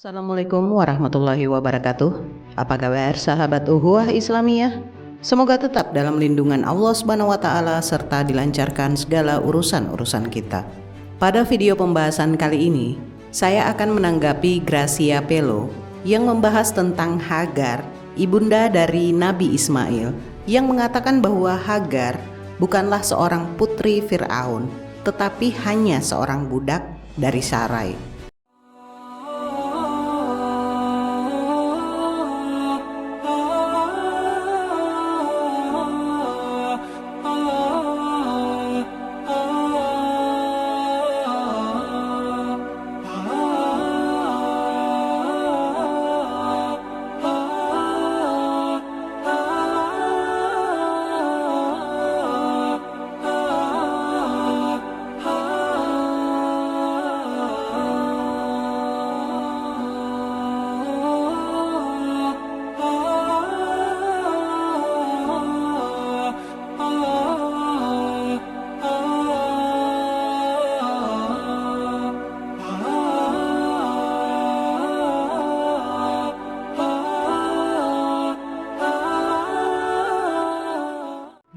Assalamualaikum warahmatullahi wabarakatuh. Apa kabar sahabat Uhuah Islamiyah? Semoga tetap dalam lindungan Allah Subhanahu wa taala serta dilancarkan segala urusan-urusan kita. Pada video pembahasan kali ini, saya akan menanggapi Gracia Pelo yang membahas tentang Hagar, ibunda dari Nabi Ismail, yang mengatakan bahwa Hagar bukanlah seorang putri Fir'aun, tetapi hanya seorang budak dari Sarai.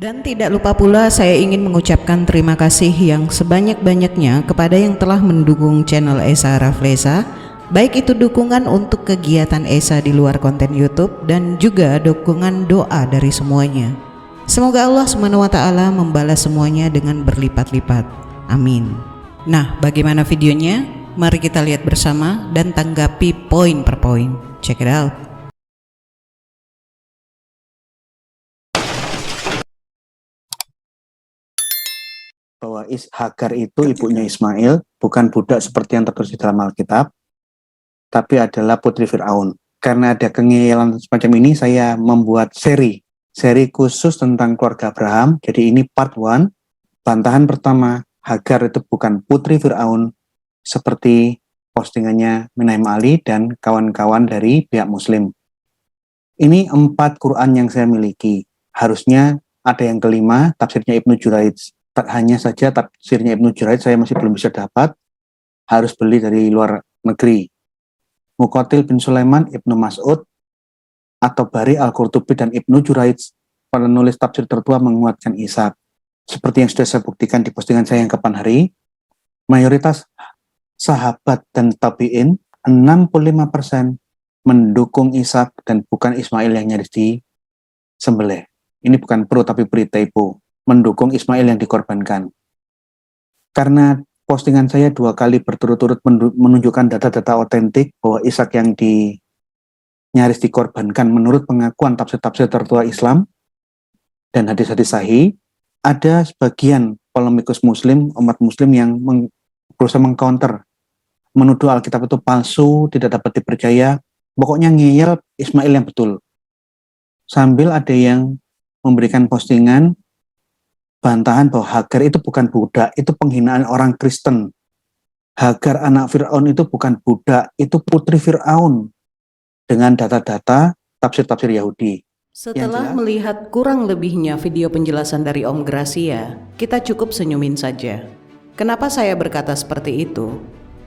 Dan tidak lupa pula saya ingin mengucapkan terima kasih yang sebanyak-banyaknya kepada yang telah mendukung channel Esa Raflesa, baik itu dukungan untuk kegiatan Esa di luar konten YouTube dan juga dukungan doa dari semuanya. Semoga Allah Subhanahu wa taala membalas semuanya dengan berlipat-lipat. Amin. Nah, bagaimana videonya? Mari kita lihat bersama dan tanggapi poin per poin. Check it out. Bahwa Hagar itu ibunya Ismail, bukan budak seperti yang tertulis di dalam Alkitab, tapi adalah putri Fir'aun. Karena ada kengeyelan semacam ini, saya membuat seri khusus tentang keluarga Abraham. Jadi ini part 1. Bantahan pertama, Hagar itu bukan putri Fir'aun seperti postingannya Minaim Ali dan kawan-kawan dari pihak Muslim. Ini 4 Quran yang saya miliki. Harusnya ada yang kelima, tafsirnya Ibnu Juraij. Hanya saja tafsirnya Ibnu Juraij saya masih belum bisa dapat, harus beli dari luar negeri. Muqatil bin Sulaiman, Ibnu Mas'ud, At-Tabari, Al-Qurtubi, dan Ibnu Juraij, penulis tafsir tertua, menguatkan Ishak. Seperti yang sudah saya buktikan di postingan saya yang kapan hari, mayoritas sahabat dan tabi'in, 65% mendukung Ishak dan bukan Ismail yang nyaris disembelih. Ini bukan pro tapi berita ibu. Mendukung Ismail yang dikorbankan. Karena postingan saya 2 kali berturut-turut menunjukkan data-data otentik bahwa Ishak yang nyaris dikorbankan menurut pengakuan tafsir-tafsir tertua Islam dan hadis-hadis sahih, ada sebagian polemikus Muslim, umat Muslim yang berusaha mengcounter, menuduh Alkitab itu palsu, tidak dapat dipercaya, pokoknya ngeyel Ismail yang betul. Sambil ada yang memberikan postingan bantahan bahwa Hagar itu bukan budak, itu penghinaan orang Kristen. Hagar anak Fir'aun itu bukan budak, itu putri Fir'aun. Dengan data-data tafsir-tafsir Yahudi. Setelah melihat kurang lebihnya video penjelasan dari Om Gracia, kita cukup senyumin saja. Kenapa saya berkata seperti itu?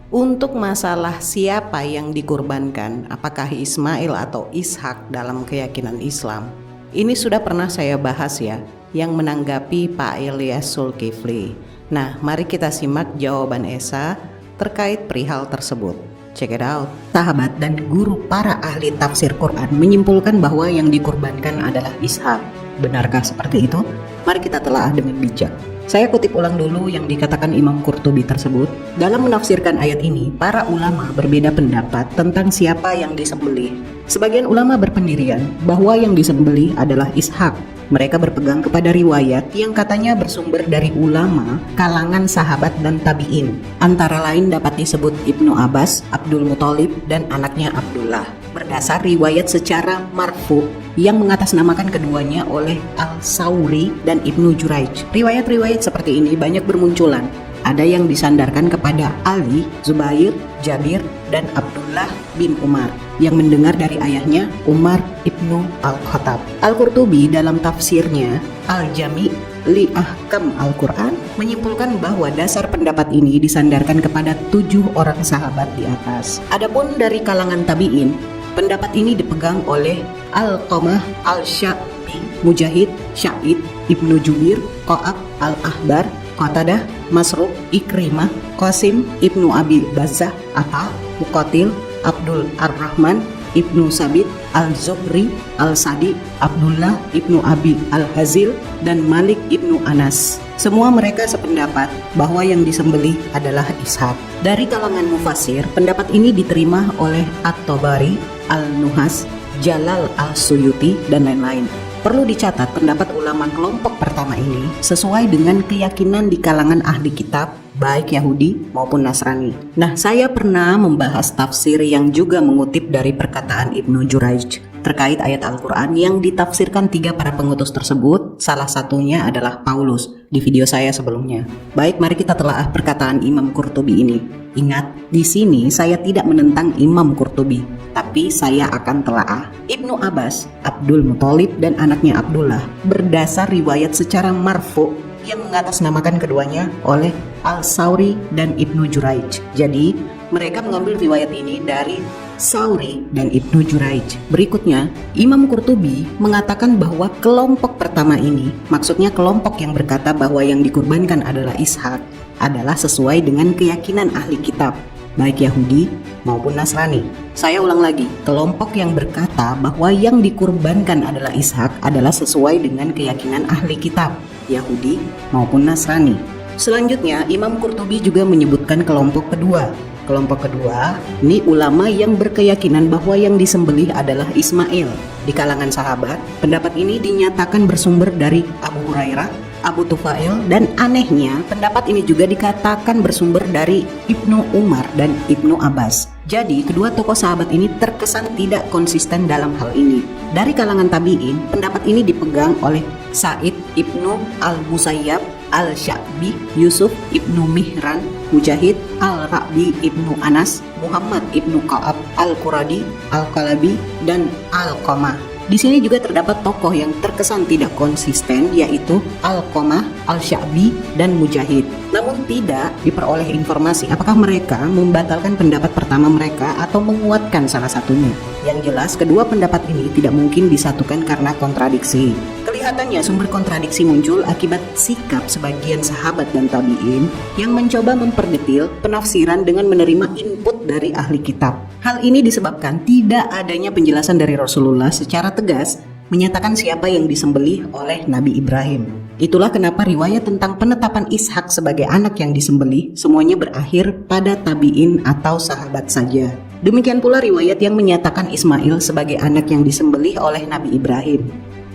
Untuk masalah siapa yang dikorbankan, apakah Ismail atau Ishak dalam keyakinan Islam, ini sudah pernah saya bahas ya, yang menanggapi Pak Ilyas Zulkifli. Nah, mari kita simak jawaban Esa terkait perihal tersebut. Check it out. Sahabat dan guru para ahli tafsir Quran menyimpulkan bahwa yang dikorbankan adalah Ishak. Benarkah seperti itu? Mari kita telah dengan bijak. Saya kutip ulang dulu yang dikatakan Imam Qurtubi tersebut. Dalam menafsirkan ayat ini, para ulama berbeda pendapat tentang siapa yang disembelih. Sebagian ulama berpendirian bahwa yang disembelih adalah Ishak. Mereka berpegang kepada riwayat yang katanya bersumber dari ulama, kalangan sahabat dan tabi'in. Antara lain dapat disebut Ibnu Abbas, Abdul Muthalib, dan anaknya Abdullah. Berdasar riwayat secara marfu yang mengatasnamakan keduanya oleh Al-Sawri dan Ibnu Juraij. Riwayat-riwayat seperti ini banyak bermunculan. Ada yang disandarkan kepada Ali, Zubair, Jabir, dan Abdullah bin Umar. yang mendengar dari ayahnya Umar ibnu Al-Khattab. Al-Qurtubi dalam tafsirnya Al-Jami' li Ahkam Al-Quran menyimpulkan bahwa dasar pendapat ini disandarkan kepada 7 orang sahabat di atas. Adapun dari kalangan tabi'in, pendapat ini dipegang oleh Al-Qamah, Al-Sya'bi, Mujahid, Sya'id, Ibnu Jubir, Qa'ab, Al-Ahbar, Qatadah, Masruq, Ikrimah, Qasim, Ibnu Abi Bazzah, Atta, Muqatil, Abdul Ar-Rahman, Ibnu Sabit, Al-Zuhri, Al-Sadi, Abdullah Ibnu Abi Al-Hazil, dan Malik Ibnu Anas. Semua mereka sependapat bahwa yang disembelih adalah Ishak. Dari kalangan mufasir, pendapat ini diterima oleh At-Tabari, Al-Nuhas, Jalal Al-Suyuti, dan lain-lain. Perlu dicatat, pendapat ulama kelompok pertama ini sesuai dengan keyakinan di kalangan ahli kitab, baik Yahudi maupun Nasrani. Nah, saya pernah membahas tafsir yang juga mengutip dari perkataan Ibnu Jurayj terkait ayat Al-Quran yang ditafsirkan 3 para pengutus tersebut. Salah satunya adalah Paulus di video saya sebelumnya. Baik, mari kita telaah perkataan Imam Qurtubi ini. Ingat, di sini saya tidak menentang Imam Qurtubi, tapi saya akan telaah Ibnu Abbas, Abdul Muthalib, dan anaknya Abdullah berdasar riwayat secara marfu yang mengatasnamakan keduanya oleh Al-Sauri dan Ibnu Jurayj. Jadi, mereka mengambil riwayat ini dari Sauri dan Ibnu Jurayj. Berikutnya, Imam Qurtubi mengatakan bahwa kelompok pertama ini, maksudnya kelompok yang berkata bahwa yang dikurbankan adalah Ishak, adalah sesuai dengan keyakinan ahli kitab, baik Yahudi maupun Nasrani. Saya ulang lagi, kelompok yang berkata bahwa yang dikurbankan adalah Ishak adalah sesuai dengan keyakinan ahli kitab, Yahudi maupun Nasrani. Selanjutnya, Imam Qurtubi juga menyebutkan kelompok kedua. Kelompok kedua, ini ulama yang berkeyakinan bahwa yang disembelih adalah Ismail. Di kalangan sahabat, pendapat ini dinyatakan bersumber dari Abu Hurairah, Abu Tufail, dan anehnya pendapat ini juga dikatakan bersumber dari Ibnu Umar dan Ibnu Abbas. Jadi kedua tokoh sahabat ini terkesan tidak konsisten dalam hal ini. Dari kalangan tabi'in, pendapat ini dipegang oleh Sa'id Ibnu Al-Musayyab, Al-Sya'bi, Yusuf Ibnu Mihran, Mujahid, Al-Ra'bi Ibnu Anas, Muhammad Ibnu Ka'ab, Al-Quradi, Al-Qalabi, dan Al-Qamah. Di sini juga terdapat tokoh yang terkesan tidak konsisten, yaitu Al-Qamah, Al-Sya'bi, dan Mujahid. Namun tidak diperoleh informasi apakah mereka membatalkan pendapat pertama mereka atau menguatkan salah satunya. Yang jelas, kedua pendapat ini tidak mungkin disatukan karena kontradiksi. Kelihatannya sumber kontradiksi muncul akibat sikap sebagian sahabat dan tabi'in yang mencoba memperdetil penafsiran dengan menerima input dari ahli kitab. Hal ini disebabkan tidak adanya penjelasan dari Rasulullah secara tegas menyatakan siapa yang disembelih oleh Nabi Ibrahim. Itulah kenapa riwayat tentang penetapan Ishak sebagai anak yang disembelih semuanya berakhir pada tabi'in atau sahabat saja. Demikian pula riwayat yang menyatakan Ismail sebagai anak yang disembelih oleh Nabi Ibrahim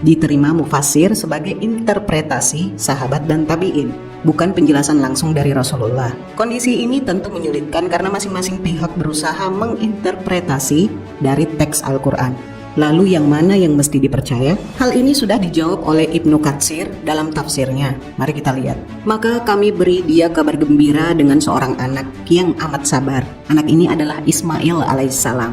diterima mufasir sebagai interpretasi sahabat dan tabi'in, bukan penjelasan langsung dari Rasulullah. Kondisi ini tentu menyulitkan karena masing-masing pihak berusaha menginterpretasi dari teks Al-Quran. Lalu yang mana yang mesti dipercaya? Hal ini sudah dijawab oleh Ibnu Katsir dalam tafsirnya. Mari kita lihat. Maka kami beri dia kabar gembira dengan seorang anak yang amat sabar. Anak ini adalah Ismail alaihissalam.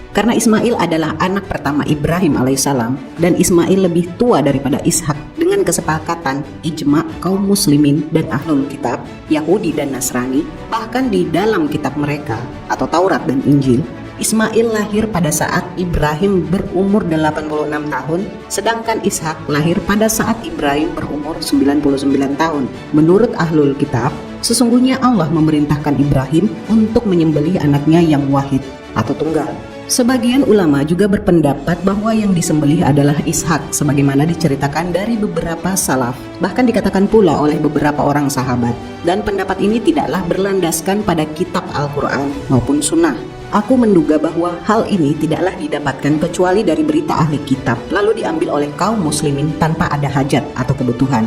Karena Ismail adalah anak pertama Ibrahim alaihissalam dan Ismail lebih tua daripada Ishak dengan kesepakatan ijma kaum muslimin dan ahlul kitab, Yahudi dan Nasrani, bahkan di dalam kitab mereka atau Taurat dan Injil, Ismail lahir pada saat Ibrahim berumur 86 tahun, sedangkan Ishak lahir pada saat Ibrahim berumur 99 tahun. Menurut ahlul kitab, sesungguhnya Allah memerintahkan Ibrahim untuk menyembelih anaknya yang wahid atau tunggal. Sebagian ulama juga berpendapat bahwa yang disembelih adalah Ishak sebagaimana diceritakan dari beberapa salaf, bahkan dikatakan pula oleh beberapa orang sahabat. Dan pendapat ini tidaklah berlandaskan pada kitab Al-Quran maupun sunnah. Aku menduga bahwa hal ini tidaklah didapatkan kecuali dari berita ahli kitab, lalu diambil oleh kaum muslimin tanpa ada hajat atau kebutuhan.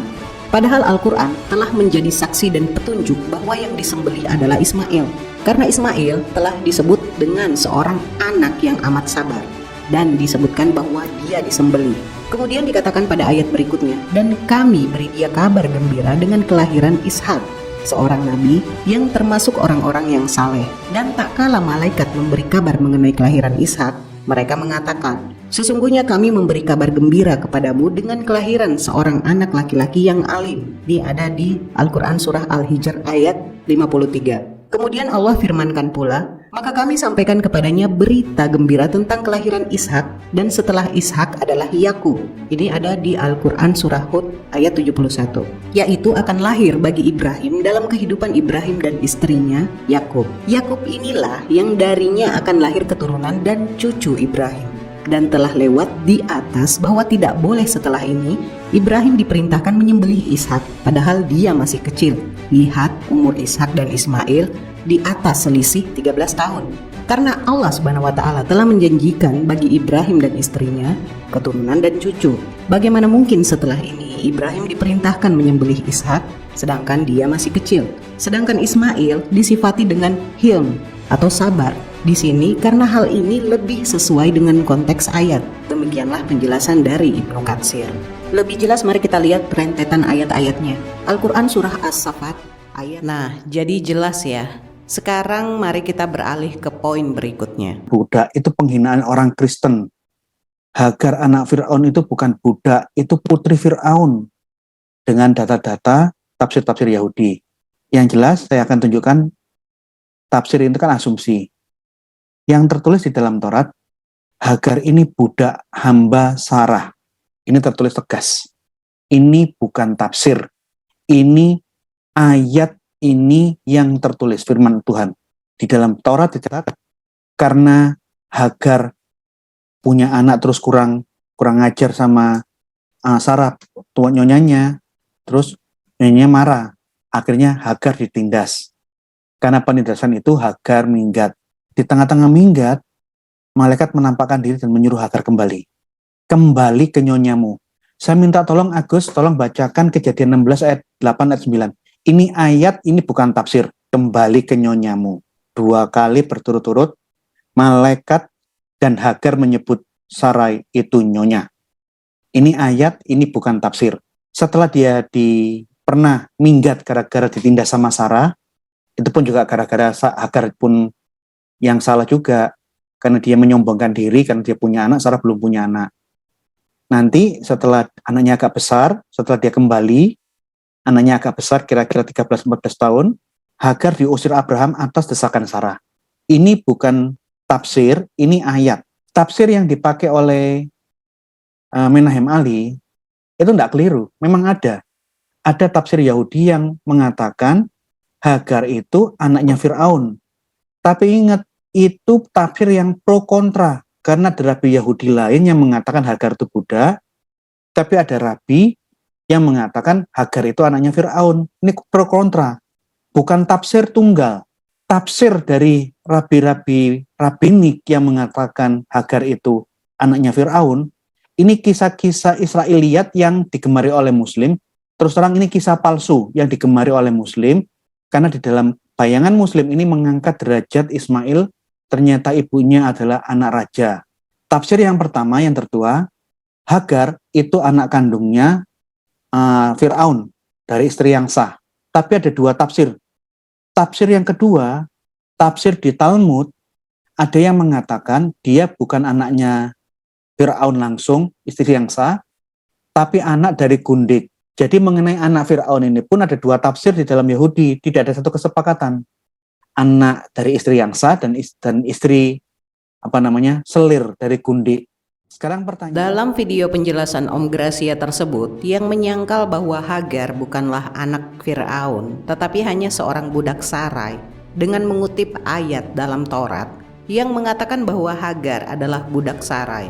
Padahal Al-Quran telah menjadi saksi dan petunjuk bahwa yang disembelih adalah Ismail. Karena Ismail telah disebut dengan seorang anak yang amat sabar dan disebutkan bahwa dia disembelih. Kemudian dikatakan pada ayat berikutnya, dan kami beri dia kabar gembira dengan kelahiran Ishak, seorang nabi yang termasuk orang-orang yang saleh. Dan tak kala malaikat memberi kabar mengenai kelahiran Ishak, Mereka mengatakan, "Sesungguhnya kami memberi kabar gembira kepadamu dengan kelahiran seorang anak laki-laki yang alim." Ini ada di Al-Quran Surah Al-Hijr ayat 53. Kemudian Allah firmankan pula, "Maka kami sampaikan kepadanya berita gembira tentang kelahiran Ishak, dan setelah Ishak adalah Yakub." Ini ada di Al-Quran Surah Hud ayat 71. Yaitu akan lahir bagi Ibrahim dalam kehidupan Ibrahim dan istrinya Yakub. Yakub inilah yang darinya akan lahir keturunan dan cucu Ibrahim. Dan telah lewat di atas bahwa tidak boleh setelah ini Ibrahim diperintahkan menyembelih Ishak, padahal dia masih kecil. Lihat umur Ishak dan Ismail di atas selisih 13 tahun. Karena Allah Subhanahu wa taala telah menjanjikan bagi Ibrahim dan istrinya keturunan dan cucu. Bagaimana mungkin setelah ini Ibrahim diperintahkan menyembelih Ishak sedangkan dia masih kecil? Sedangkan Ismail disifati dengan hilm atau sabar di sini karena hal ini lebih sesuai dengan konteks ayat. Demikianlah penjelasan dari Ibnu Katsir. Lebih jelas mari kita lihat rentetan ayat-ayatnya. Al-Quran Surah As-Saffat ayat. Nah, jadi jelas ya. Sekarang mari kita beralih ke poin berikutnya. Budak itu penghinaan orang Kristen. Hagar anak Fir'aun itu bukan budak, itu putri Fir'aun. Dengan data-data tafsir-tafsir Yahudi. Yang jelas saya akan tunjukkan tafsir itu kan asumsi. Yang tertulis di dalam Taurat, Hagar ini budak hamba Sarah. Ini tertulis tegas. Ini bukan tafsir. Ini ayat ini yang tertulis firman Tuhan. Di dalam Taurat dicatat, karena Hagar punya anak terus kurang ajar sama Sarah, tua nyonyanya, terus nyonyanya marah. Akhirnya Hagar ditindas. Karena penindasan itu Hagar minggat. Di tengah-tengah minggat, malaikat menampakkan diri dan menyuruh Hagar kembali. Kembali ke nyonyamu. Saya minta tolong Agus, tolong bacakan Kejadian 16 ayat 8 ayat 9. Ini ayat, ini bukan tafsir. Kembali ke nyonyamu. 2 kali berturut-turut, malaikat dan Hagar menyebut Sarai itu nyonya. Ini ayat, ini bukan tafsir. Setelah dia pernah minggat gara-gara ditindas sama Sarah, itu pun juga gara-gara Hagar pun yang salah juga, karena dia menyombongkan diri, karena dia punya anak, Sarah belum punya anak. Nanti setelah anaknya agak besar, setelah dia kembali, anaknya agak besar, kira-kira 13-14 tahun, Hagar diusir Abraham atas desakan Sarah. Ini bukan tafsir, ini ayat. Tafsir yang dipakai oleh Menahem Ali, itu tidak keliru, memang ada. Ada tafsir Yahudi yang mengatakan Hagar itu anaknya Fir'aun. Tapi ingat, itu tafsir yang pro kontra. Karena ada rabi Yahudi lain yang mengatakan Hagar itu budak. Tapi ada rabi yang mengatakan Hagar itu anaknya Fir'aun. Ini pro kontra. Bukan tafsir tunggal. Tafsir dari rabi-rabi rabbinik yang mengatakan Hagar itu anaknya Fir'aun. Ini kisah-kisah Israiliyat yang digemari oleh Muslim. Terus terang ini kisah palsu yang digemari oleh Muslim. Karena di dalam bayangan Muslim ini mengangkat derajat Ismail, ternyata ibunya adalah anak raja. Tafsir yang pertama, yang tertua, Hagar itu anak kandungnya Fir'aun, dari istri yang sah. Tapi ada 2 tafsir. Tafsir yang kedua, tafsir di Talmud, ada yang mengatakan dia bukan anaknya Fir'aun langsung, istri yang sah, tapi anak dari gundik. Jadi mengenai anak Fir'aun ini pun ada 2 tafsir di dalam Yahudi, tidak ada satu kesepakatan. Anak dari istri yang sah dan istri selir dari gundik. Sekarang pertanyaan. Dalam video penjelasan Om Gracia tersebut yang menyangkal bahwa Hagar bukanlah anak Fir'aun, tetapi hanya seorang budak Sarai, dengan mengutip ayat dalam Taurat yang mengatakan bahwa Hagar adalah budak Sarai,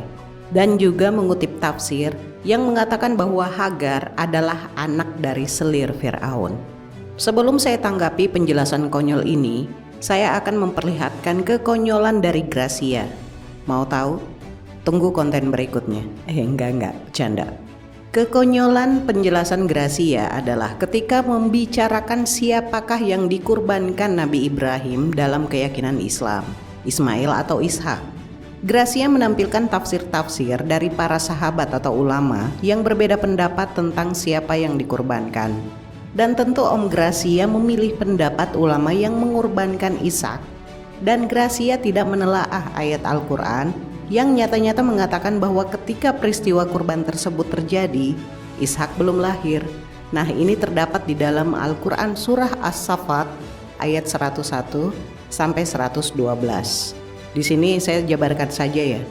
dan juga mengutip tafsir yang mengatakan bahwa Hagar adalah anak dari selir Fir'aun. Sebelum saya tanggapi penjelasan konyol ini, saya akan memperlihatkan kekonyolan dari Gracia. Mau tahu? Tunggu konten berikutnya. Enggak, bercanda. Kekonyolan penjelasan Gracia adalah ketika membicarakan siapakah yang dikurbankan Nabi Ibrahim dalam keyakinan Islam, Ismail atau Ishak. Gracia menampilkan tafsir-tafsir dari para sahabat atau ulama yang berbeda pendapat tentang siapa yang dikurbankan. Dan tentu Om Gracia memilih pendapat ulama yang mengorbankan Ishak. Dan Gracia tidak menelaah ayat Al-Quran yang nyata-nyata mengatakan bahwa ketika peristiwa kurban tersebut terjadi, Ishak belum lahir. Nah, ini terdapat di dalam Al-Quran surah As-Saffat ayat 101 sampai 112. Di sini saya jabarkan saja ya.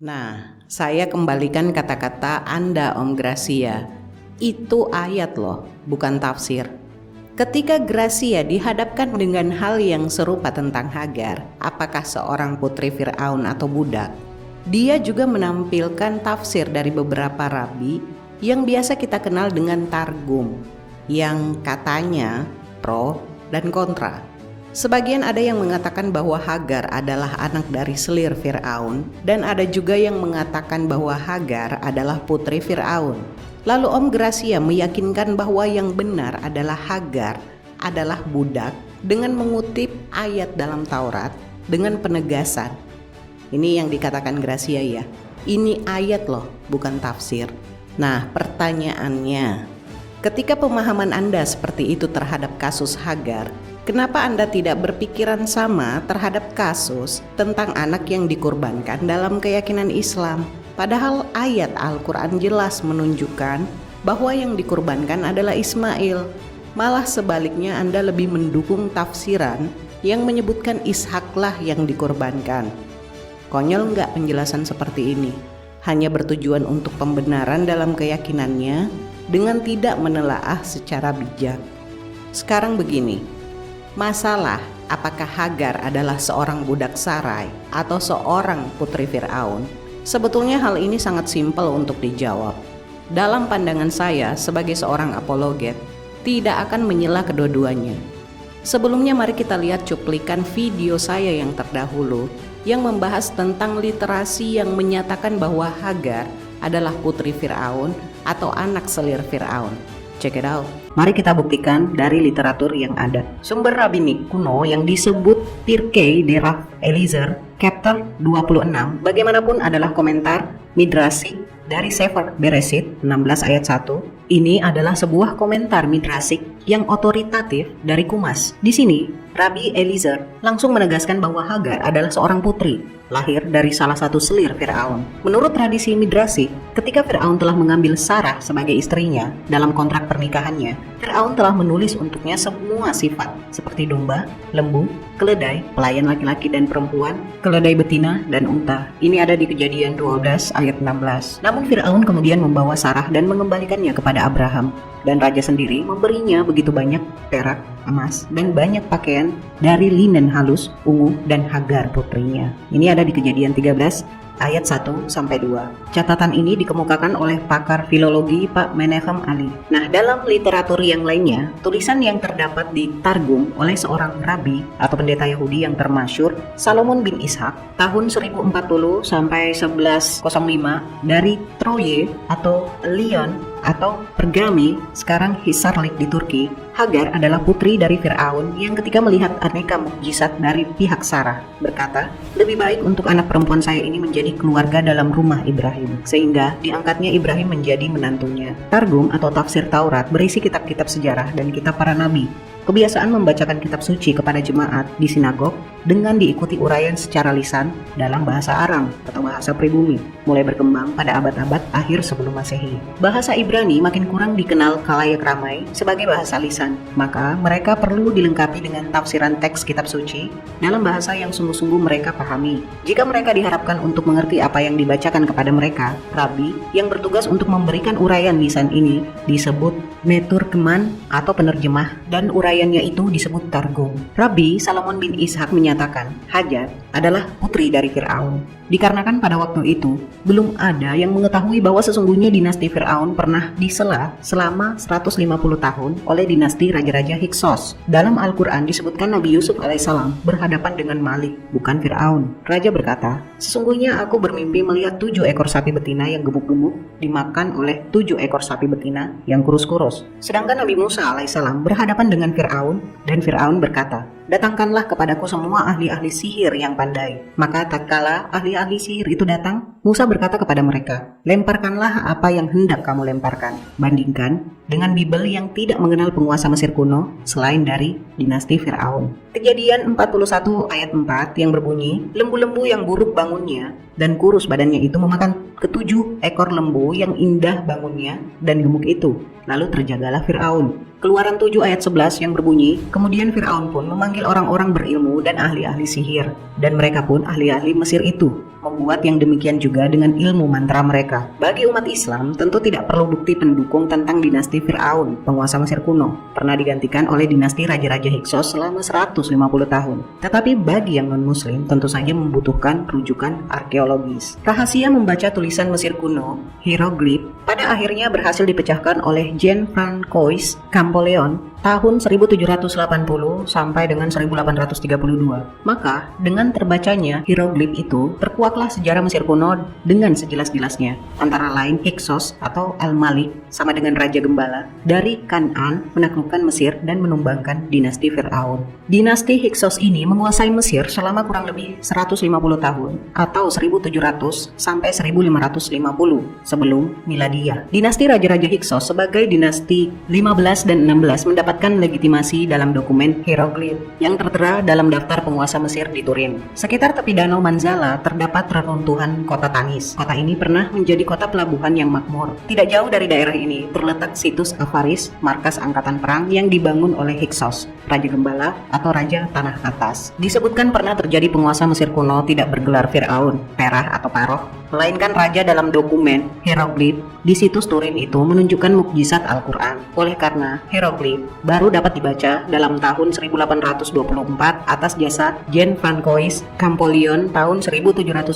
Nah, saya kembalikan kata-kata Anda, Om Gracia. Itu ayat loh, bukan tafsir. Ketika Gracia dihadapkan dengan hal yang serupa tentang Hagar, apakah seorang putri Fir'aun atau budak, dia juga menampilkan tafsir dari beberapa rabi yang biasa kita kenal dengan Targum, yang katanya pro dan kontra. Sebagian ada yang mengatakan bahwa Hagar adalah anak dari selir Fir'aun, dan ada juga yang mengatakan bahwa Hagar adalah putri Fir'aun. Lalu Om Gracia meyakinkan bahwa yang benar adalah Hagar adalah budak dengan mengutip ayat dalam Taurat dengan penegasan. Ini yang dikatakan Gracia ya. Ini ayat loh, bukan tafsir. Nah, pertanyaannya, ketika pemahaman Anda seperti itu terhadap kasus Hagar, kenapa Anda tidak berpikiran sama terhadap kasus tentang anak yang dikurbankan dalam keyakinan Islam? Padahal ayat Al-Quran jelas menunjukkan bahwa yang dikurbankan adalah Ismail. Malah sebaliknya Anda lebih mendukung tafsiran yang menyebutkan Ishaklah yang dikurbankan. Konyol nggak penjelasan seperti ini? Hanya bertujuan untuk pembenaran dalam keyakinannya dengan tidak menelaah secara bijak. Sekarang begini, masalah apakah Hagar adalah seorang budak Sarai atau seorang putri Fir'aun, sebetulnya hal ini sangat simpel untuk dijawab. Dalam pandangan saya sebagai seorang apologet, tidak akan menyela kedua-duanya. Sebelumnya mari kita lihat cuplikan video saya yang terdahulu yang membahas tentang literasi yang menyatakan bahwa Hagar adalah putri Fir'aun atau anak selir Fir'aun. Check it out. Mari kita buktikan dari literatur yang ada. Sumber rabbinik kuno yang disebut Pirkei de Rav Eliezer, chapter 26, bagaimanapun adalah komentar midrasik dari Sefer Bereshit 16 ayat 1. Ini adalah sebuah komentar midrasik yang otoritatif dari Kumas. Di sini, Rabbi Eliezer langsung menegaskan bahwa Hagar adalah seorang putri, lahir dari salah satu selir Fir'aun. Menurut tradisi midrasik, ketika Fir'aun telah mengambil Sarah sebagai istrinya dalam kontrak pernikahannya, Fir'aun telah menulis untuknya semua sifat seperti domba, lembu, keledai, pelayan laki-laki dan perempuan, keledai betina, dan unta. Ini ada di Kejadian 12 ayat 16. Namun Fir'aun kemudian membawa Sarah dan mengembalikannya kepada Abraham, dan raja sendiri memberinya begitu banyak perak, emas, dan banyak pakaian dari linen halus, ungu, dan Hagar putrinya. Ini ada di Kejadian 13 ayat 1 sampai 2. Catatan ini dikemukakan oleh pakar filologi Pak Menachem Ali. Nah, dalam literatur yang lainnya, tulisan yang terdapat di Targum oleh seorang rabi atau pendeta Yahudi yang termasyur, Salomon bin Ishak, tahun 1040 sampai 1105 dari Troye atau Lyon atau Pergami, sekarang Hisarlik di Turki, Hagar adalah putri dari Fir'aun yang ketika melihat aneka mukjizat dari pihak Sarah berkata, lebih baik untuk anak perempuan saya ini menjadi keluarga dalam rumah Ibrahim, sehingga diangkatnya Ibrahim menjadi menantunya. Targum atau tafsir Taurat berisi kitab-kitab sejarah dan kitab para nabi. Kebiasaan membacakan kitab suci kepada jemaat di sinagog dengan diikuti uraian secara lisan dalam bahasa Aram atau bahasa pribumi, mulai berkembang pada abad-abad akhir sebelum Masehi. Bahasa Ibrani makin kurang dikenal khalayak ramai sebagai bahasa lisan, maka mereka perlu dilengkapi dengan tafsiran teks kitab suci dalam bahasa yang sungguh-sungguh mereka pahami. Jika mereka diharapkan untuk mengerti apa yang dibacakan kepada mereka, rabi yang bertugas untuk memberikan uraian lisan ini disebut meturkeman atau penerjemah, dan uraiannya itu disebut targum. Rabi Salomon bin Ishak menyatakan Hajar adalah putri dari Fir'aun, dikarenakan pada waktu itu belum ada yang mengetahui bahwa sesungguhnya dinasti Fir'aun pernah disela selama 150 tahun oleh dinasti Raja-Raja Hyksos. Dalam Al-Quran disebutkan Nabi Yusuf alaihissalam berhadapan dengan Malik, bukan Fir'aun. Raja berkata, sesungguhnya aku bermimpi melihat 7 ekor sapi betina yang gemuk-gemuk dimakan oleh 7 ekor sapi betina yang kurus-kurus. Sedangkan Nabi Musa alaihissalam berhadapan dengan Fir'aun, dan Fir'aun berkata, datangkanlah kepadaku semua ahli-ahli sihir yang pandai. Maka tatkala ahli-ahli sihir itu datang, Musa berkata kepada mereka, lemparkanlah apa yang hendak kamu lemparkan. Bandingkan dengan Bible yang tidak mengenal penguasa Mesir kuno selain dari dinasti Fir'aun. Kejadian 41 ayat 4 yang berbunyi, lembu-lembu yang buruk bangunnya dan kurus badannya itu memakan ke-7 ekor lembu yang indah bangunnya dan gemuk itu. Lalu terjagalah Fir'aun. Keluaran 7 ayat 11 yang berbunyi, kemudian Fir'aun pun memanggil orang-orang berilmu dan ahli-ahli sihir, dan mereka pun ahli-ahli Mesir itu membuat yang demikian juga dengan ilmu mantra mereka. Bagi umat Islam tentu tidak perlu bukti pendukung tentang dinasti Fir'aun, penguasa Mesir kuno, pernah digantikan oleh dinasti Raja-Raja Hyksos selama 150 tahun. Tetapi bagi yang non-muslim tentu saja membutuhkan rujukan arkeologis. Rahasia membaca tulisan Mesir kuno, hieroglif, pada akhirnya berhasil dipecahkan oleh Jean-François Champollion tahun 1780 sampai dengan 1832. Maka dengan terbacanya hieroglif itu terkuaklah sejarah Mesir kuno dengan sejelas-jelasnya. Antara lain Hyksos atau Al-Malik sama dengan Raja Gembala dari Kan'an menaklukkan Mesir dan menumbangkan dinasti Fir'aun. Dinasti Hyksos ini menguasai Mesir selama kurang lebih 150 tahun atau 1700 sampai 1550 sebelum Miladiyah. Dinasti Raja-Raja Hyksos sebagai dinasti 15 dan 16 mendapatkan legitimasi dalam dokumen hieroglif yang tertera dalam daftar penguasa Mesir di Turin. Sekitar tepi danau Manzala terdapat reruntuhan kota Tanis. Kota ini pernah menjadi kota pelabuhan yang makmur. Tidak jauh dari daerah ini terletak situs Avaris, markas angkatan perang yang dibangun oleh Hyksos, Raja Gembala atau Raja Tanah Atas. Disebutkan pernah terjadi penguasa Mesir kuno tidak bergelar Fir'aun, Terah atau Paroh, melainkan raja dalam dokumen hieroglif di situs Turin itu menunjukkan mukjizat Al-Quran. Oleh karena hieroglif baru dapat dibaca dalam tahun 1824 atas jasa Jean-François Champollion tahun 1780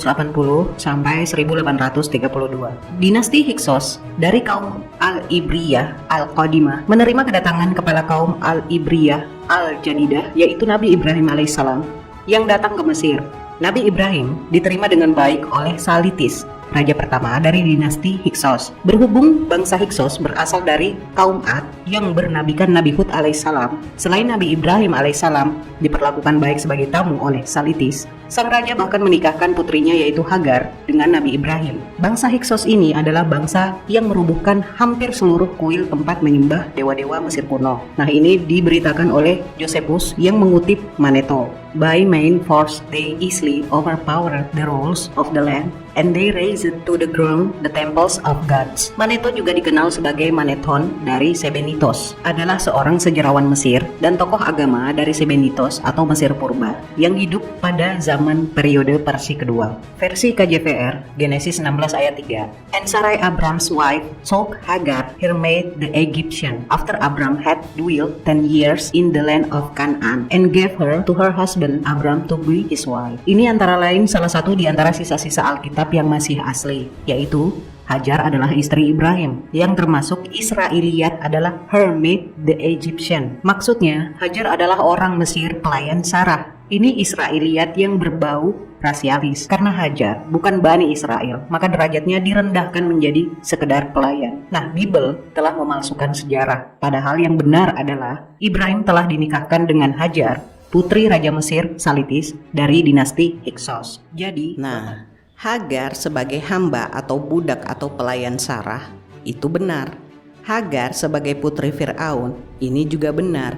sampai 1832. Dinasti Hyksos dari kaum Al-Ibriyah Al-Qadimah menerima kedatangan kepala kaum Al-Ibriyah Al-Jadidah, yaitu Nabi Ibrahim alaihissalam yang datang ke Mesir. Nabi Ibrahim diterima dengan baik oleh Salitis, raja pertama dari dinasti Hyksos. Berhubung bangsa Hyksos berasal dari kaum Ad yang bernabikan Nabi Hud alaihissalam, selain Nabi Ibrahim alaihissalam diperlakukan baik sebagai tamu oleh Salitis, sang raja bahkan menikahkan putrinya yaitu Hagar dengan Nabi Ibrahim. Bangsa Hyksos ini adalah bangsa yang merubuhkan hampir seluruh kuil tempat menyembah dewa-dewa Mesir kuno. Nah, ini diberitakan oleh Josephus yang mengutip Manetho. By main force they easily overpowered the rules of the land and they razed to the ground the temples of gods. Manetho juga dikenal sebagai Manethon dari Sebenitos, adalah seorang sejarawan Mesir dan tokoh agama dari Sebenitos atau Mesir Purba yang hidup pada zaman periode Persia kedua. Versi KJVR, Genesis 16 ayat 3. And Sarai Abram's wife took Hagar, her maid the Egyptian, after Abram had dwelt 10 years in the land of Canaan and gave her to her husband Abram to be his wife. Ini antara lain salah satu di antara sisa-sisa Alkitab yang masih asli, yaitu Hajar adalah istri Ibrahim, yang termasuk Israiliyat adalah her maid the Egyptian. Maksudnya, Hajar adalah orang Mesir pelayan Sarah. Ini Israiliyat yang berbau rasialis. Karena Hajar bukan Bani Israel, maka derajatnya direndahkan menjadi sekedar pelayan. Nah, Bible telah memalsukan sejarah. Padahal yang benar adalah Ibrahim telah dinikahkan dengan Hajar, putri Raja Mesir Salitis dari dinasti Hyksos. Jadi, nah, Hagar sebagai hamba atau budak atau pelayan Sarah itu benar. Hagar sebagai putri Firaun ini juga benar.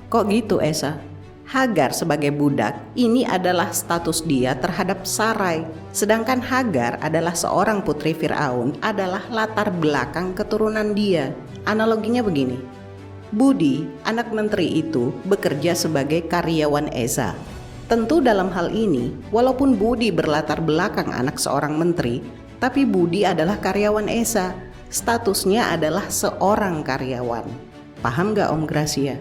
Kok gitu, Esa? Hagar sebagai budak ini adalah status dia terhadap Sarai, sedangkan Hagar adalah seorang putri Firaun adalah latar belakang keturunan dia. Analoginya begini, Budi, anak menteri itu bekerja sebagai karyawan Esa. Tentu dalam hal ini, walaupun Budi berlatar belakang anak seorang menteri, tapi Budi adalah karyawan Esa. Statusnya adalah seorang karyawan. Paham gak Om Gracia?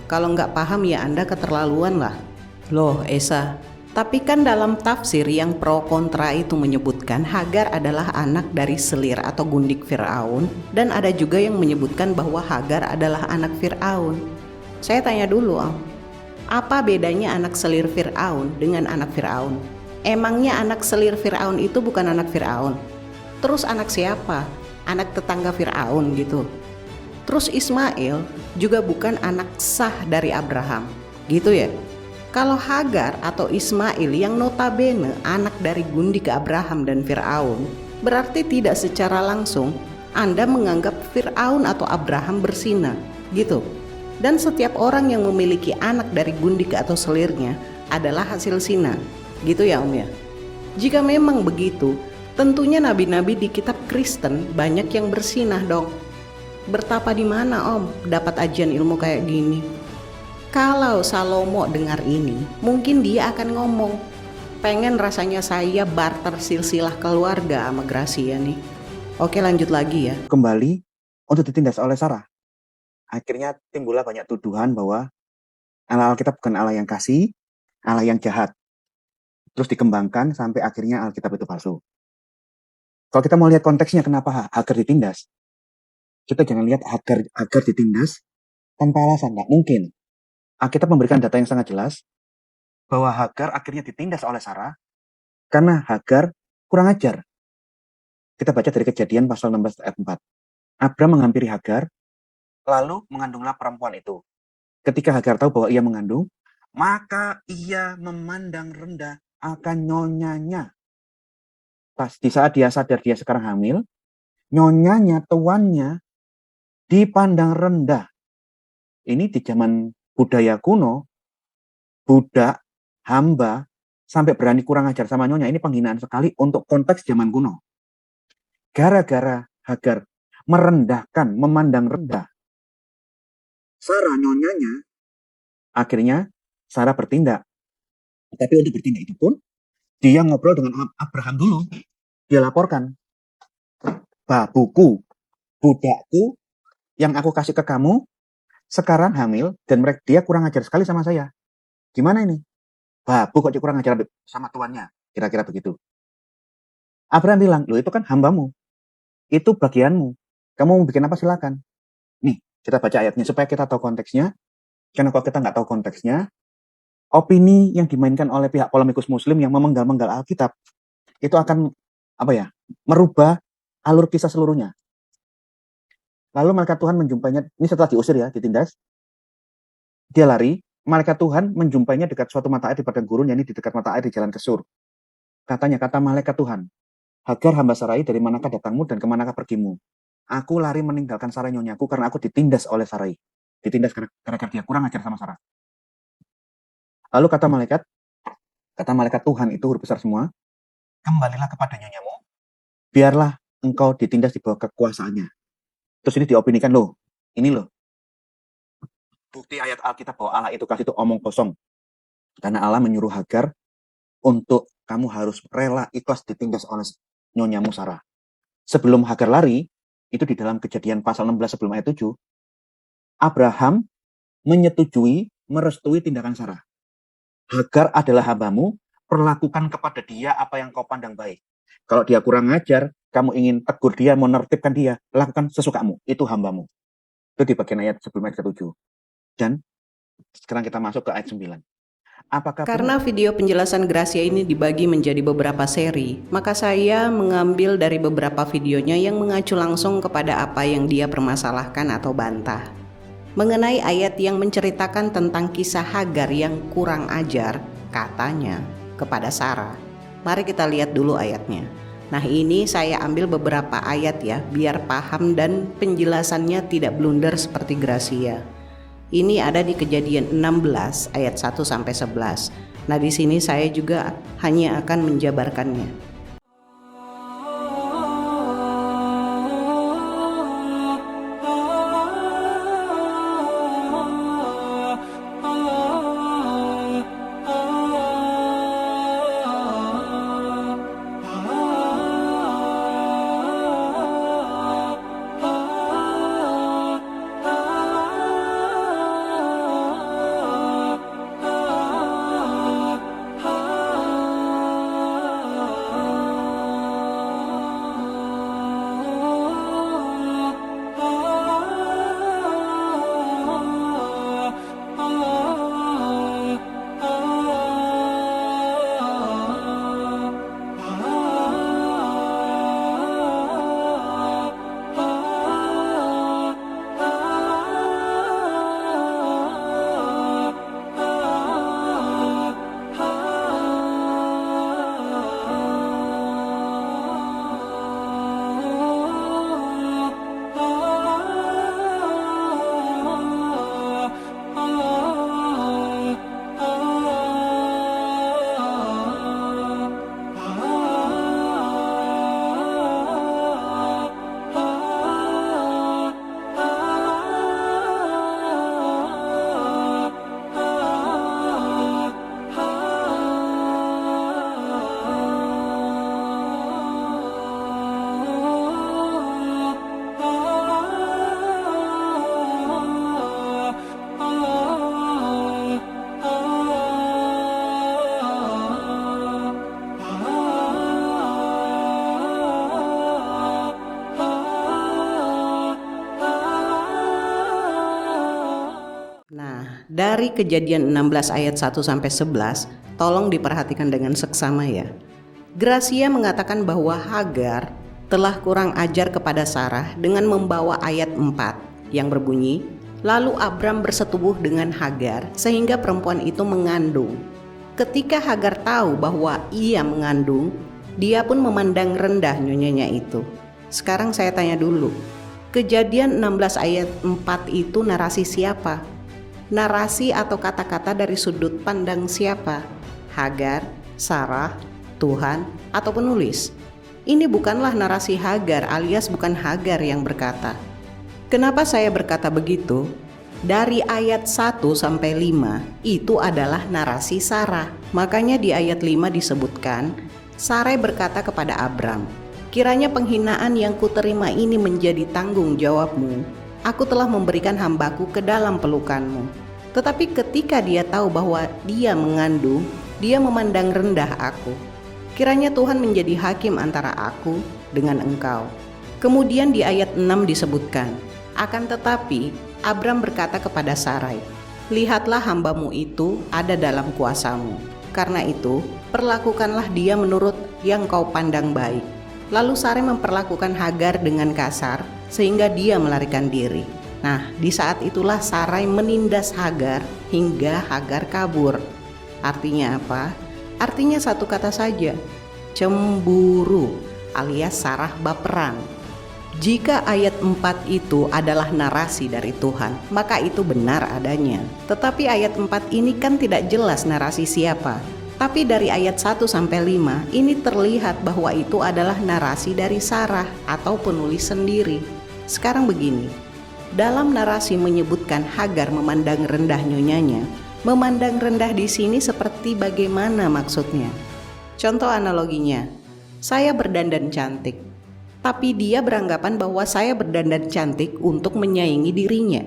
Kalau nggak paham ya Anda keterlaluan lah. Loh Esa, tapi kan dalam tafsir yang pro kontra itu menyebutkan Hagar adalah anak dari selir atau gundik Firaun, dan ada juga yang menyebutkan bahwa Hagar adalah anak Firaun. Saya tanya dulu Om, apa bedanya anak selir Firaun dengan anak Firaun? Emangnya anak selir Firaun itu bukan anak Firaun? Terus anak siapa? Anak tetangga Firaun gitu. Terus Ismail juga bukan anak sah dari Abraham, gitu ya. Kalau Hagar atau Ismail yang notabene anak dari gundik Abraham dan Firaun, berarti tidak secara langsung Anda menganggap Firaun atau Abraham berzina, gitu. Dan setiap orang yang memiliki anak dari gundik atau selirnya adalah hasil zina, gitu ya Om ya. Jika memang begitu, tentunya nabi-nabi di kitab Kristen banyak yang berzinah dong. Bertapa di mana Om dapat ajian ilmu kayak gini? Kalau Salomo dengar ini, mungkin dia akan ngomong, pengen rasanya saya barter silsilah keluarga sama Gracia nih. Oke lanjut lagi ya. Kembali untuk ditindas oleh Sarah. Akhirnya timbullah banyak tuduhan bahwa Allah Alkitab bukan Allah yang kasih, Allah yang jahat. Terus dikembangkan sampai akhirnya Alkitab itu palsu. Kalau kita mau lihat konteksnya kenapa Hagar ditindas, kita jangan lihat Hagar ditindas tanpa alasan, nggak mungkin. Alkitab memberikan data yang sangat jelas bahwa Hagar akhirnya ditindas oleh Sarah karena Hagar kurang ajar. Kita baca dari Kejadian pasal 16 ayat 4. Abram menghampiri Hagar, lalu mengandunglah perempuan itu. Ketika Hagar tahu bahwa ia mengandung, maka ia memandang rendah akan nyonyanya. Pas di saat dia sadar dia sekarang hamil, nyonyanya, tuannya, dipandang rendah. Ini di zaman budaya kuno, budak, hamba, sampai berani kurang ajar sama nyonya, ini penghinaan sekali untuk konteks zaman kuno. Gara-gara Hagar merendahkan, memandang rendah Sarah nyonyanya, akhirnya Sarah bertindak. Tapi untuk bertindak itu pun, dia ngobrol dengan Abraham dulu. Dia laporkan, babuku, budakku, yang aku kasih ke kamu, sekarang hamil, dan dia kurang ajar sekali sama saya. Gimana ini? Babu kok dia kurang ajar sama tuannya? Kira-kira begitu. Abraham bilang, loh itu kan hambamu. Itu bagianmu. Kamu mau bikin apa silakan. Nih, kita baca ayatnya supaya kita tahu konteksnya. Karena kalau kita nggak tahu konteksnya, opini yang dimainkan oleh pihak polemikus muslim yang memenggal-menggal Alkitab, itu akan merubah alur kisah seluruhnya. Lalu malaikat Tuhan menjumpainya, ini setelah diusir ya, ditindas. Dia lari, malaikat Tuhan menjumpainya dekat suatu mata air di padang gurun, yakni di dekat mata air di jalan Kesur. Katanya, kata malaikat Tuhan, Hagar hamba Sarai, dari manakah datangmu dan kemanakah pergimu? Aku lari meninggalkan Sarai nyonyaku karena aku ditindas oleh Sarai. Ditindas karena dia kurang ajar sama Sarah. Lalu kata malaikat Tuhan itu huruf besar semua, kembalilah kepada nyonyamu, biarlah engkau ditindas di bawah kekuasaannya. Terus ini diopinikan ini bukti ayat Alkitab bahwa Allah itu kasih itu omong kosong. Karena Allah menyuruh Hagar untuk kamu harus rela ikhlas ditindas oleh nyonyamu Sarah. Sebelum Hagar lari, itu di dalam Kejadian pasal 16 sebelum ayat 7, Abraham menyetujui, merestui tindakan Sarah. Hagar adalah hambamu, perlakukan kepada dia apa yang kau pandang baik. Kalau dia kurang ajar, kamu ingin tegur dia, menertibkan dia, lakukan sesukamu, itu hambamu. Itu di bagian ayat sebelum ayat ke-7. Dan sekarang kita masuk ke ayat 9. Apakah Karena video penjelasan Gracia ini dibagi menjadi beberapa seri, maka saya mengambil dari beberapa videonya yang mengacu langsung kepada apa yang dia permasalahkan atau bantah. Mengenai ayat yang menceritakan tentang kisah Hagar yang kurang ajar, katanya, kepada Sarah. Mari kita lihat dulu ayatnya. Nah, ini saya ambil beberapa ayat ya, biar paham dan penjelasannya tidak blunder seperti Gracia. Ini ada di Kejadian 16 ayat 1 sampai 11. Nah, di sini saya juga hanya akan menjabarkannya. Dari Kejadian 16 ayat 1 sampai 11, tolong diperhatikan dengan seksama ya. Gracia mengatakan bahwa Hagar telah kurang ajar kepada Sarah dengan membawa ayat 4 yang berbunyi, lalu Abram bersetubuh dengan Hagar sehingga perempuan itu mengandung. Ketika Hagar tahu bahwa ia mengandung, dia pun memandang rendah nyonyanya itu. Sekarang saya tanya dulu, Kejadian 16 ayat 4 itu narasi siapa? Narasi atau kata-kata dari sudut pandang siapa? Hagar, Sarah, Tuhan, atau penulis? Ini bukanlah narasi Hagar alias bukan Hagar yang berkata. Kenapa saya berkata begitu? Dari ayat 1 sampai 5 itu adalah narasi Sarah. Makanya di ayat 5 disebutkan, Sarai berkata kepada Abram, kiranya penghinaan yang kuterima ini menjadi tanggung jawabmu. Aku telah memberikan hambaku ke dalam pelukanmu. Tetapi ketika dia tahu bahwa dia mengandung, dia memandang rendah aku. Kiranya Tuhan menjadi hakim antara aku dengan engkau. Kemudian di ayat 6 disebutkan, akan tetapi Abram berkata kepada Sarai, lihatlah hambamu itu ada dalam kuasamu. Karena itu, perlakukanlah dia menurut yang kau pandang baik. Lalu Sarai memperlakukan Hagar dengan kasar sehingga dia melarikan diri. Nah, di saat itulah Sarai menindas Hagar hingga Hagar kabur. Artinya apa? Artinya satu kata saja, cemburu alias Sarah baperan. Jika ayat 4 itu adalah narasi dari Tuhan, maka itu benar adanya. Tetapi ayat 4 ini kan tidak jelas narasi siapa. Tapi dari ayat 1 sampai 5 ini terlihat bahwa itu adalah narasi dari Sarah atau penulis sendiri. Sekarang begini, dalam narasi menyebutkan Hagar memandang rendah nyonyanya, memandang rendah di sini seperti bagaimana maksudnya? Contoh analoginya, saya berdandan cantik, tapi dia beranggapan bahwa saya berdandan cantik untuk menyaingi dirinya.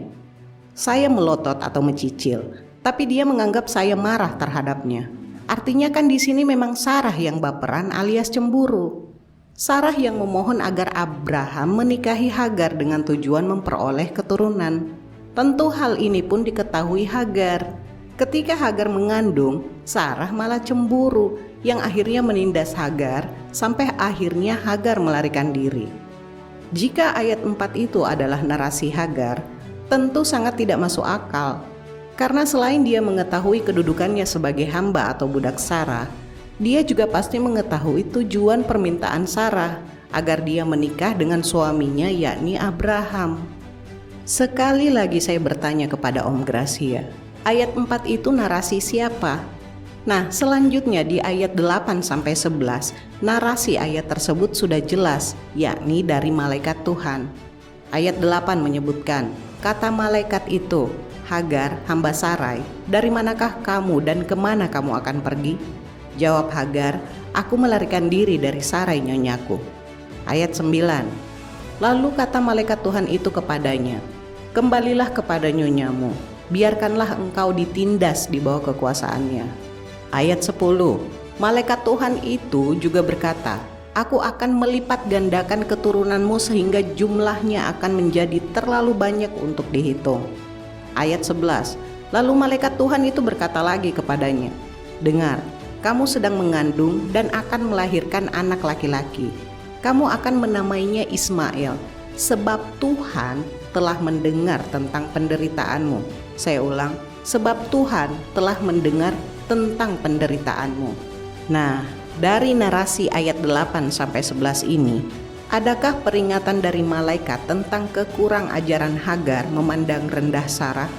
Saya melotot atau mencicil, tapi dia menganggap saya marah terhadapnya. Artinya kan di sini memang Sarah yang baperan alias cemburu. Sarah yang memohon agar Abraham menikahi Hagar dengan tujuan memperoleh keturunan. Tentu hal ini pun diketahui Hagar. Ketika Hagar mengandung, Sarah malah cemburu yang akhirnya menindas Hagar sampai akhirnya Hagar melarikan diri. Jika ayat 4 itu adalah narasi Hagar, tentu sangat tidak masuk akal. Karena selain dia mengetahui kedudukannya sebagai hamba atau budak Sarah, dia juga pasti mengetahui tujuan permintaan Sarah agar dia menikah dengan suaminya yakni Abraham. Sekali lagi saya bertanya kepada Om Gracia, ayat 4 itu narasi siapa? Nah, selanjutnya di ayat 8-11, narasi ayat tersebut sudah jelas, yakni dari malaikat Tuhan. Ayat 8 menyebutkan, kata malaikat itu, Hagar, hamba Sarai, dari manakah kamu dan kemana kamu akan pergi? Jawab Hagar, aku melarikan diri dari Sarai nyonyaku. Ayat 9, lalu kata malaikat Tuhan itu kepadanya, kembalilah kepada nyonyamu, biarkanlah engkau ditindas di bawah kekuasaannya. Ayat 10, malaikat Tuhan itu juga berkata, aku akan melipat gandakan keturunanmu sehingga jumlahnya akan menjadi terlalu banyak untuk dihitung. Ayat 11, lalu malaikat Tuhan itu berkata lagi kepadanya, dengar, kamu sedang mengandung dan akan melahirkan anak laki-laki. Kamu akan menamainya Ismail, sebab Tuhan telah mendengar tentang penderitaanmu. Saya ulang, sebab Tuhan telah mendengar tentang penderitaanmu. Nah, dari narasi ayat 8-11 ini, adakah peringatan dari malaikat tentang kekurang ajaran Hagar memandang rendah Sarah?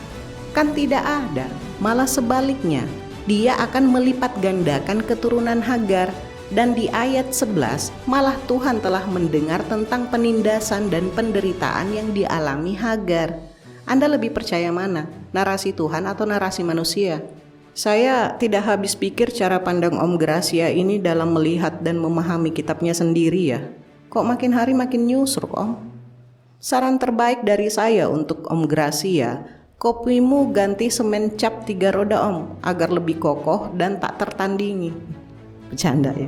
Kan tidak ada, malah sebaliknya, dia akan melipat gandakan keturunan Hagar. Dan di ayat 11, malah Tuhan telah mendengar tentang penindasan dan penderitaan yang dialami Hagar. Anda lebih percaya mana, narasi Tuhan atau narasi manusia? Saya tidak habis pikir cara pandang Om Gracia ini dalam melihat dan memahami kitabnya sendiri ya. Kok makin hari makin nyusruk, Om? Saran terbaik dari saya untuk Om Gracia, kopimu ganti semen cap 3 roda, Om, agar lebih kokoh dan tak tertandingi. Bercanda ya.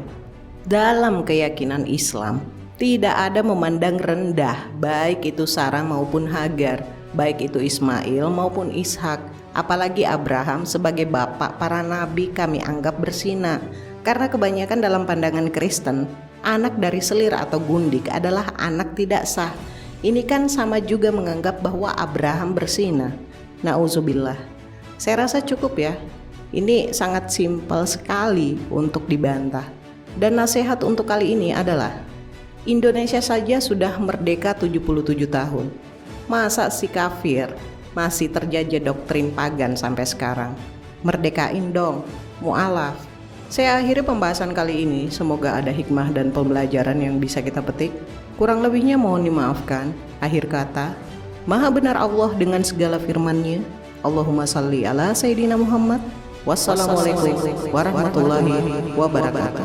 Dalam keyakinan Islam, tidak ada memandang rendah baik itu Sarah maupun Hagar, baik itu Ismail maupun Ishak, apalagi Abraham sebagai bapak para nabi kami anggap berzina. Karena kebanyakan dalam pandangan Kristen, anak dari selir atau gundik adalah anak tidak sah. Ini kan sama juga menganggap bahwa Abraham berzina. Nauzubillah. Saya rasa cukup ya. Ini sangat simpel sekali untuk dibantah. Dan nasihat untuk kali ini adalah, Indonesia saja sudah merdeka 77 tahun. Masa si kafir masih terjajah doktrin pagan sampai sekarang? Merdekain dong, mu'alaf. Saya akhiri pembahasan kali ini, semoga ada hikmah dan pembelajaran yang bisa kita petik. Kurang lebihnya mohon dimaafkan. Akhir kata, Maha benar Allah dengan segala firman-Nya. Allahumma salli ala Sayyidina Muhammad. Wassalamualaikum warahmatullahi wabarakatuh.